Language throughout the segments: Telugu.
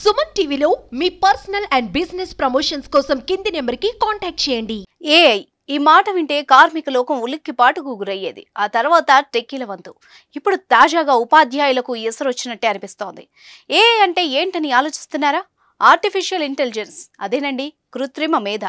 సుమన్ టీవీలో మీ పర్సనల్ అండ్ బిజినెస్ ప్రమోషన్స్ కోసం కింది నెంబర్కి కాంటాక్ట్ చేయండి. ఏఐ ఈ మాట వింటే కార్మిక లోకం ఉలిక్కిపాటుకు గురయ్యేది. ఆ తర్వాత టెక్కీల వంతు. ఇప్పుడు తాజాగా ఉపాధ్యాయులకు ఎసరొచ్చినట్టే అనిపిస్తోంది. ఏఐ అంటే ఏంటని ఆలోచిస్తున్నారా? ఆర్టిఫిషియల్ ఇంటెలిజెన్స్, అదేనండి కృత్రిమ మేధ.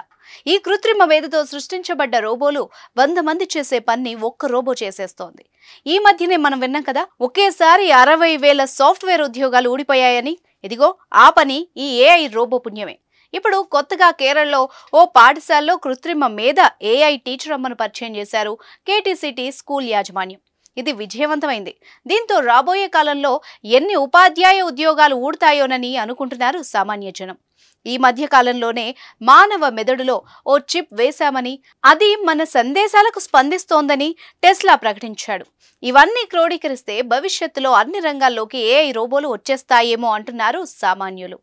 ఈ కృత్రిమ మేధతో సృష్టించబడ్డ రోబోలు 100 మంది చేసే పని ఒక్క రోబో చేసేస్తోంది. ఈ మధ్యనే మనం విన్నాం కదా, ఒకేసారి 60,000 సాఫ్ట్వేర్ ఉద్యోగాలు ఊడిపోయాయని. ఇదిగో ఆ పని ఈ ఏఐ రోబో పుణ్యమే. ఇప్పుడు కొత్తగా కేరళలో ఓ పాఠశాలలో కృత్రిమ మేధ ఏఐ టీచర్ అమ్మను పరిచయం చేశారు కేటీసీటీ స్కూల్ యాజమాన్యం. ఇది విజయవంతమైంది. దీంతో రాబోయే కాలంలో ఎన్ని ఉపాధ్యాయ ఉద్యోగాలు ఊడతాయోనని అనుకుంటున్నారు సామాన్య జనం. ఈ మధ్య కాలంలోనే మానవ మెదడులో ఓ చిప్ వేశామని, అది మన సందేశాలకు స్పందిస్తోందని టెస్లా ప్రకటించాడు. ఇవన్నీ క్రోడీకరిస్తే భవిష్యత్తులో అన్ని రంగాల్లోకి ఏఐ రోబోలు వచ్చేస్తాయేమో అంటున్నారు సామాన్యులు.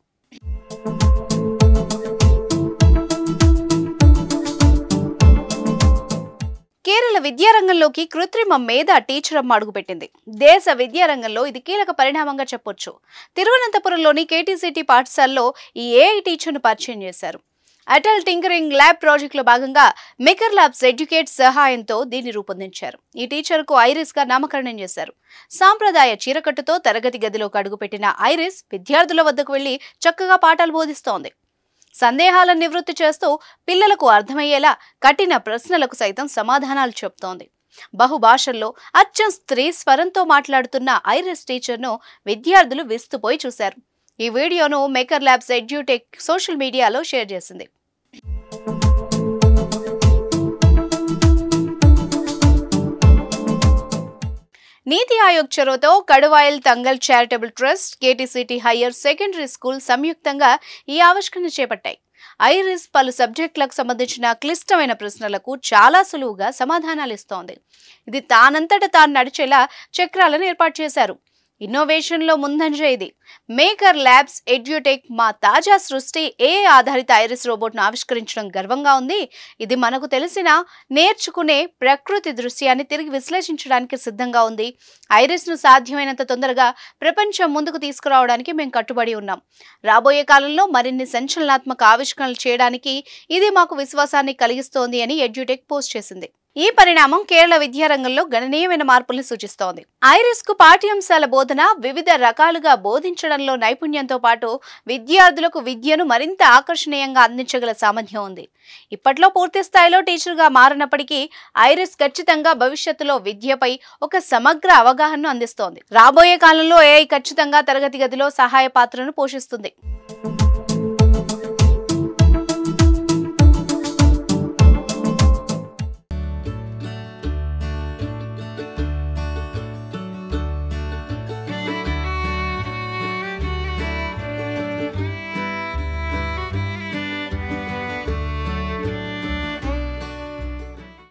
కేరళ విద్యారంగంలోకి కృత్రిమ మేధ టీచర్ అమ్మ అడుగుపెట్టింది. దేశ విద్యారంగంలో ఇది కీలక పరిణామంగా చెప్పొచ్చు. తిరువనంతపురంలోని కేటీసీటీ పాఠశాలలో ఈ ఏఐ టీచర్ను పరిచయం చేశారు. అటల్ టింకరింగ్ ల్యాబ్ ప్రాజెక్టులో భాగంగా మెకర్ ల్యాబ్స్ ఎడ్యుకేట్ సహాయంతో దీన్ని రూపొందించారు. ఈ టీచర్కు ఐరిస్ గా నామకరణం చేశారు. సాంప్రదాయ చీరకట్టుతో తరగతి గదిలోకి అడుగుపెట్టిన ఐరిస్ విద్యార్థుల వద్దకు వెళ్లి చక్కగా పాఠాలు బోధిస్తోంది. సందేహాలను నివృత్తి చేస్తూ పిల్లలకు అర్థమయ్యేలా కఠిన ప్రశ్నలకు సైతం సమాధానాలు చెప్తోంది. బహుభాషల్లో అచ్చం స్త్రీ స్వరంతో మాట్లాడుతున్న ఐరిస్ టీచర్ను విద్యార్థులు విస్తుపోయి చూశారు. ఈ వీడియోను మేకర్ ల్యాబ్స్ ఎడ్యుటెక్ సోషల్ మీడియాలో షేర్ చేసింది. నీతి ఆయోగ్ చొరవతో Kaduvayal Thangal charitable trust, KTCT higher secondary school సంయుక్తంగా ఈ ఆవిష్కరణ చేపట్టాయి. ఐరిస్ పలు సబ్జెక్టులకు సంబంధించిన క్లిష్టమైన ప్రశ్నలకు చాలా సులువుగా సమాధానాలు ఇస్తోంది. ఇది తానంతట తాను నడిచేలా చక్రాలను ఏర్పాటు చేశారు. ఇన్నోవేషన్లో ముందంజ ఇది. మేకర్ ల్యాబ్స్ ఎడ్యుటెక్ మా తాజా సృష్టి ఏఐ ఆధారిత ఐరిస్ రోబోట్ను ఆవిష్కరించడం గర్వంగా ఉంది. ఇది మనకు తెలిసిన నేర్చుకునే ప్రకృతి దృశ్యాన్ని తిరిగి విశ్లేషించడానికి సిద్ధంగా ఉంది. ఐరిస్ను సాధ్యమైనంత తొందరగా ప్రపంచం ముందుకు తీసుకురావడానికి మేము కట్టుబడి ఉన్నాం. రాబోయే కాలంలో మరిన్ని సంచలనాత్మక ఆవిష్కరణలు చేయడానికి ఇది మాకు విశ్వాసాన్ని కలిగిస్తోంది అని ఎడ్యుటెక్ పోస్ట్ చేసింది. ఈ పరిణామం కేరళ విద్యారంగంలో గణనీయమైన మార్పుల్ని సూచిస్తోంది. ఐరిస్ కు పాఠ్యాంశాల బోధన, వివిధ రకాలుగా బోధించడంలో నైపుణ్యంతో పాటు విద్యార్థులకు విద్యను మరింత ఆకర్షణీయంగా అందించగల సామర్థ్యం ఉంది. ఇప్పట్లో పూర్తి స్థాయిలో టీచర్గా మారినప్పటికీ ఐరిస్ ఖచ్చితంగా భవిష్యత్తులో విద్యపై ఒక సమగ్ర అవగాహనను అందిస్తోంది. రాబోయే కాలంలో ఏఐ ఖచ్చితంగా తరగతి గదిలో సహాయ పాత్రను పోషిస్తుంది.